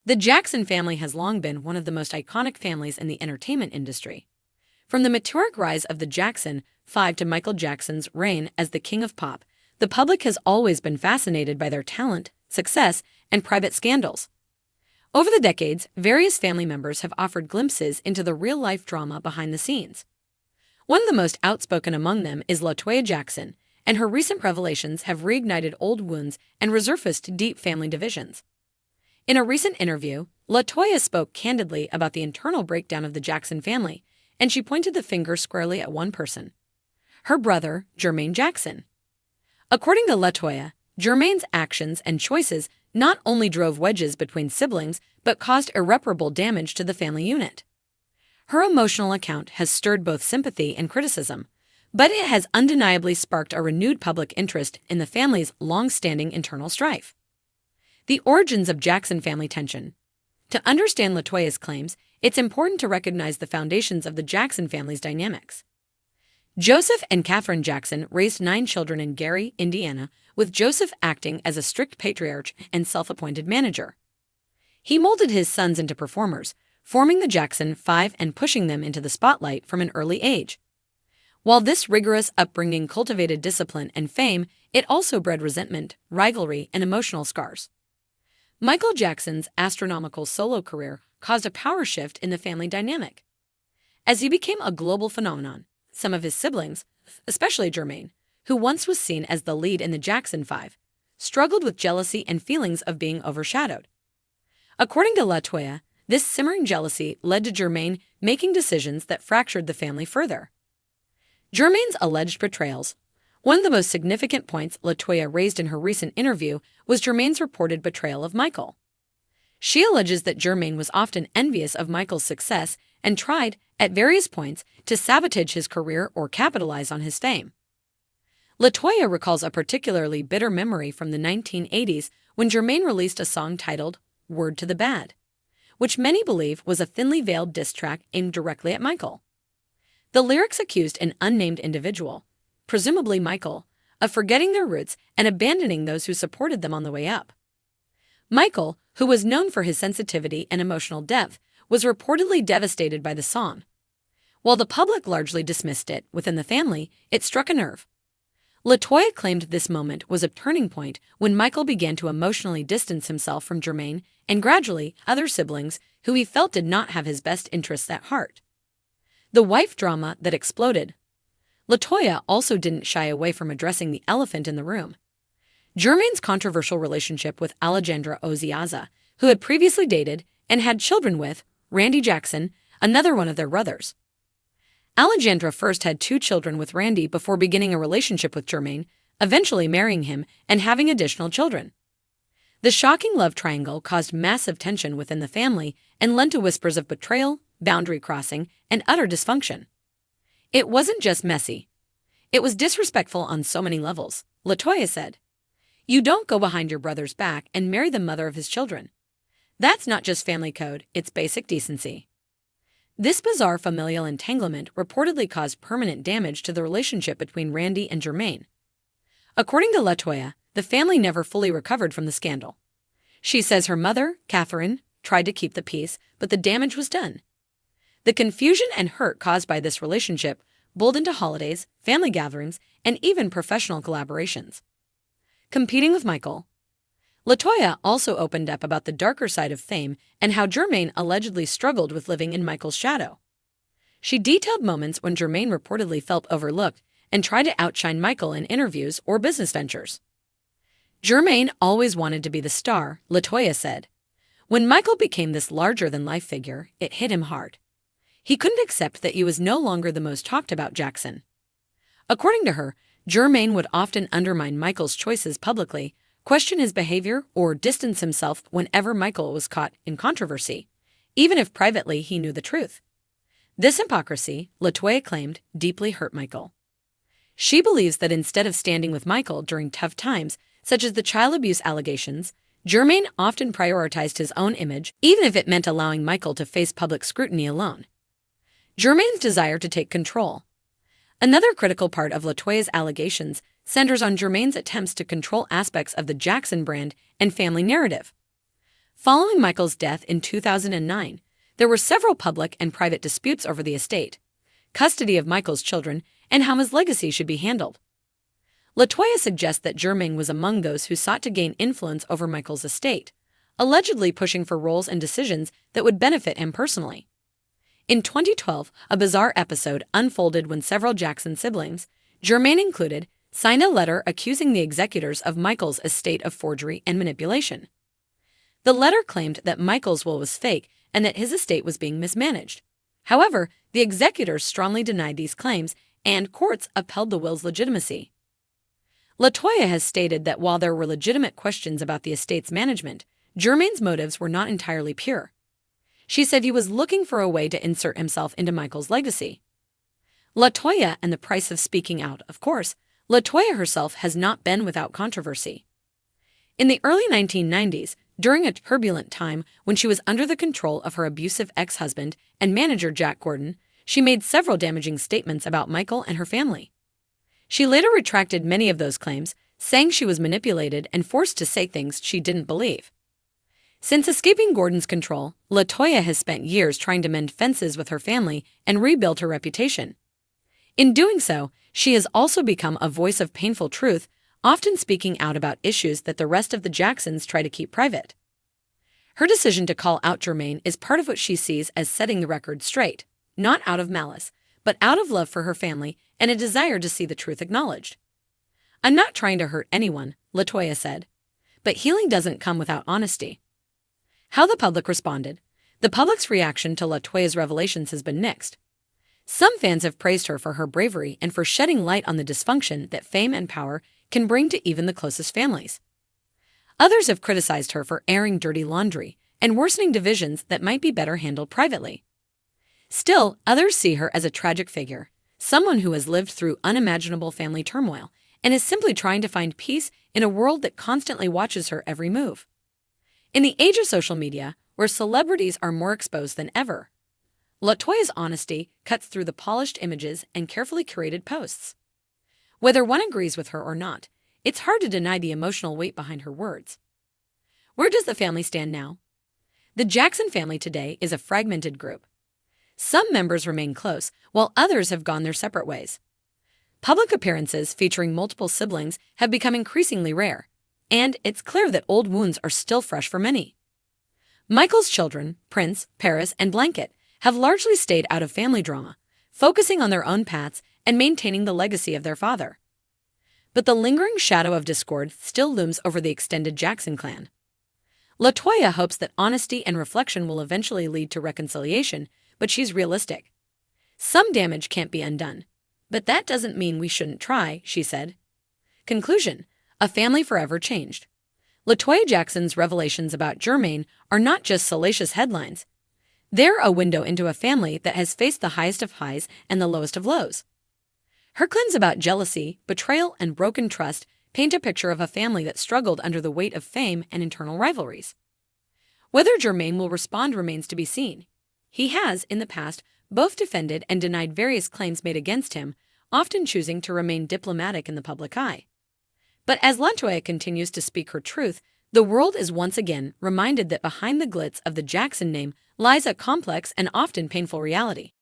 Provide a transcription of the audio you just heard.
The Jackson family has long been one of the most iconic families in the entertainment industry. From the meteoric rise of the Jackson 5 to Michael Jackson's reign as the king of pop, the public has always been fascinated by their talent, success, and private scandals. Over the decades, various family members have offered glimpses into the real-life drama behind the scenes. One of the most outspoken among them is Toya Jackson, and her recent revelations have reignited old wounds and resurfaced deep family divisions. In a recent interview, Toya spoke candidly about the internal breakdown of the Jackson family, and she pointed the finger squarely at one person: her brother, Jermaine Jackson. According to Toya, Jermaine's actions and choices not only drove wedges between siblings, but caused irreparable damage to the family unit. Her emotional account has stirred both sympathy and criticism, but it has undeniably sparked a renewed public interest in the family's long-standing internal strife. The origins of Jackson family tension. To understand Toya's claims, it's important to recognize the foundations of the Jackson family's dynamics. Joseph and Catherine Jackson raised 9 children in Gary, Indiana, with Joseph acting as a strict patriarch and self-appointed manager. He molded his sons into performers, forming the Jackson 5 and pushing them into the spotlight from an early age. While this rigorous upbringing cultivated discipline and fame, it also bred resentment, rivalry, and emotional scars. Michael Jackson's astronomical solo career caused a power shift in the family dynamic. As he became a global phenomenon, some of his siblings, especially Jermaine, who once was seen as the lead in the Jackson 5, struggled with jealousy and feelings of being overshadowed. According to Toya, this simmering jealousy led to Jermaine making decisions that fractured the family further. Jermaine's alleged betrayals. One of the most significant points Toya raised in her recent interview was Jermaine's reported betrayal of Michael. She alleges that Jermaine was often envious of Michael's success and tried, at various points, to sabotage his career or capitalize on his fame. Toya recalls a particularly bitter memory from the 1980s when Jermaine released a song titled "Word to the Bad," which many believe was a thinly veiled diss track aimed directly at Michael. The lyrics accused an unnamed individual, presumably Michael, of forgetting their roots and abandoning those who supported them on the way up. Michael, who was known for his sensitivity and emotional depth, was reportedly devastated by the song. While the public largely dismissed it, within the family, it struck a nerve. Toya claimed this moment was a turning point when Michael began to emotionally distance himself from Jermaine and gradually other siblings who he felt did not have his best interests at heart. The wife drama that exploded. Toya also didn't shy away from addressing the elephant in the room: Jermaine's controversial relationship with Alejandra Oziaza, who had previously dated and had children with Randy Jackson, another one of their brothers. Alejandra first had 2 children with Randy before beginning a relationship with Jermaine, eventually marrying him and having additional children. The shocking love triangle caused massive tension within the family and led to whispers of betrayal, boundary crossing, and utter dysfunction. It wasn't just messy. It was disrespectful on so many levels, Toya said. You don't go behind your brother's back and marry the mother of his children. That's not just family code, it's basic decency. This bizarre familial entanglement reportedly caused permanent damage to the relationship between Randy and Jermaine. According to Toya, the family never fully recovered from the scandal. She says her mother, Catherine, tried to keep the peace, but the damage was done. The confusion and hurt caused by this relationship boiled into holidays, family gatherings, and even professional collaborations. Competing with Michael. Toya also opened up about the darker side of fame and how Jermaine allegedly struggled with living in Michael's shadow. She detailed moments when Jermaine reportedly felt overlooked and tried to outshine Michael in interviews or business ventures. Jermaine always wanted to be the star, Toya said. When Michael became this larger-than-life figure, it hit him hard. He couldn't accept that he was no longer the most talked-about Jackson. According to her, Jermaine would often undermine Michael's choices publicly, question his behavior, or distance himself whenever Michael was caught in controversy, even if privately he knew the truth. This hypocrisy, Toya claimed, deeply hurt Michael. She believes that instead of standing with Michael during tough times, such as the child abuse allegations, Jermaine often prioritized his own image, even if it meant allowing Michael to face public scrutiny alone. Jermaine's desire to take control. Another critical part of Toya's allegations centers on Jermaine's attempts to control aspects of the Jackson brand and family narrative. Following Michael's death in 2009, there were several public and private disputes over the estate, custody of Michael's children, and how his legacy should be handled. LaToya suggests that Jermaine was among those who sought to gain influence over Michael's estate, allegedly pushing for roles and decisions that would benefit him personally. In 2012, a bizarre episode unfolded when several Jackson siblings, Jermaine included, signed a letter accusing the executors of Michael's estate of forgery and manipulation. The letter claimed that Michael's will was fake and that his estate was being mismanaged. However, the executors strongly denied these claims, and courts upheld the will's legitimacy. LaToya has stated that while there were legitimate questions about the estate's management, Jermaine's motives were not entirely pure. She said he was looking for a way to insert himself into Michael's legacy. LaToya and the price of speaking out, of course, LaToya herself has not been without controversy. In the early 1990s, during a turbulent time when she was under the control of her abusive ex-husband and manager Jack Gordon, she made several damaging statements about Michael and her family. She later retracted many of those claims, saying she was manipulated and forced to say things she didn't believe. Since escaping Gordon's control, LaToya has spent years trying to mend fences with her family and rebuild her reputation. In doing so, she has also become a voice of painful truth, often speaking out about issues that the rest of the Jacksons try to keep private. Her decision to call out Jermaine is part of what she sees as setting the record straight, not out of malice, but out of love for her family and a desire to see the truth acknowledged. "I'm not trying to hurt anyone," LaToya said, "but healing doesn't come without honesty." How the public responded. The public's reaction to LaToya's revelations has been mixed. Some fans have praised her for her bravery and for shedding light on the dysfunction that fame and power can bring to even the closest families. Others have criticized her for airing dirty laundry and worsening divisions that might be better handled privately. Still, others see her as a tragic figure, someone who has lived through unimaginable family turmoil and is simply trying to find peace in a world that constantly watches her every move. In the age of social media, where celebrities are more exposed than ever, LaToya's honesty cuts through the polished images and carefully curated posts. Whether one agrees with her or not, it's hard to deny the emotional weight behind her words. Where does the family stand now? The Jackson family today is a fragmented group. Some members remain close, while others have gone their separate ways. Public appearances featuring multiple siblings have become increasingly rare, and it's clear that old wounds are still fresh for many. Michael's children, Prince, Paris, and Blanket, have largely stayed out of family drama, focusing on their own paths and maintaining the legacy of their father. But the lingering shadow of discord still looms over the extended Jackson clan. LaToya hopes that honesty and reflection will eventually lead to reconciliation, but she's realistic. Some damage can't be undone, but that doesn't mean we shouldn't try, she said. Conclusion: a family forever changed. LaToya Jackson's revelations about Jermaine are not just salacious headlines. They're a window into a family that has faced the highest of highs and the lowest of lows. Her claims about jealousy, betrayal, and broken trust paint a picture of a family that struggled under the weight of fame and internal rivalries. Whether Jermaine will respond remains to be seen. He has, in the past, both defended and denied various claims made against him, often choosing to remain diplomatic in the public eye. But as LaToya continues to speak her truth, the world is once again reminded that behind the glitz of the Jackson name lies a complex and often painful reality.